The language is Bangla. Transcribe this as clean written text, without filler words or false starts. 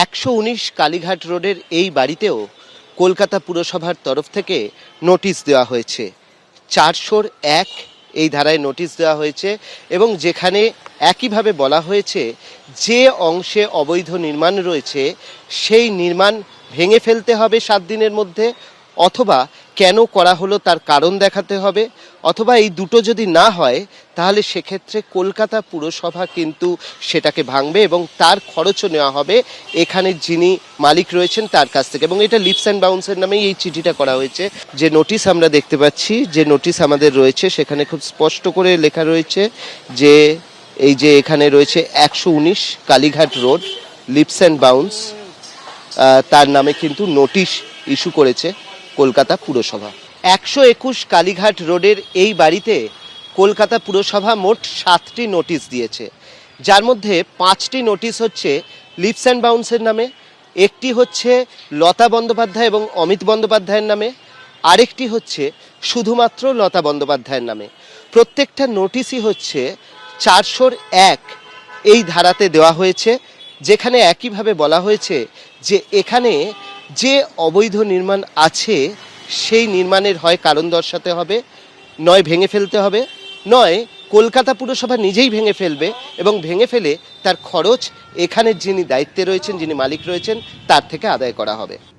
119 কালীঘাট রোডের এই বাড়িতেও কলকাতা পুরসভার তরফ থেকে নোটিশ দেওয়া হয়েছে। 401 এই ধারায় নোটিশ দেওয়া হয়েছে এবং যেখানে একইভাবে বলা হয়েছে যে অংশে অবৈধ নির্মাণ রয়েছে সেই নির্মাণ ভেঙে ফেলতে হবে 7 দিনের মধ্যে, অথবা কেন করা হলো তার কারণ দেখাতে হবে, অথবা এই দুটো যদি না হয় তাহলে সেক্ষেত্রে কলকাতা পুরসভা কিন্তু সেটাকে ভাঙবে এবং তার খরচও নেওয়া হবে এখানে যিনি মালিক রয়েছেন তার কাছ থেকে। এবং এটা লিপস অ্যান্ড বাউন্সের নামেই এই চিঠিটা করা হয়েছে। যে নোটিশ আমরা দেখতে পাচ্ছি, যে নোটিশ আমাদের রয়েছে সেখানে খুব স্পষ্ট করে লেখা রয়েছে যে এই যে এখানে রয়েছে 119 Kalighat road Lips and Bounce, তার নামে কিন্তু নোটিশ ইস্যু করেছে কলকাতা পুরসভা। 121 কালীঘাট রোডের এই বাড়িতে কলকাতা পুরসভা মোট 7টি নোটিশ দিয়েছে, যার মধ্যে 5টি নোটিশ হচ্ছে লিপস অ্যান্ড বাউন্সের নামে, একটি হচ্ছে লতা বন্দ্যোপাধ্যায় এবং অমিত বন্দ্যোপাধ্যায়ের নামে, আরেকটি হচ্ছে শুধুমাত্র লতা বন্দ্যোপাধ্যায়ের নামে। প্রত্যেকটা নোটিশই হচ্ছে 401 এই ধারাতে দেওয়া হয়েছে, যেখানে একইভাবে বলা হয়েছে যে এখানে যে অবৈধ নির্মাণ আছে সেই নির্মাণের হয় কারণ দর্শাতে হবে, নয় ভেঙে ফেলতে হবে, নয় কলকাতা পুরসভা নিজেই ভেঙে ফেলবে এবং ভেঙে ফেলে তার খরচ এখানের যিনি দায়িত্বে রয়েছেন, যিনি মালিক রয়েছেন তার থেকে আদায় করা হবে।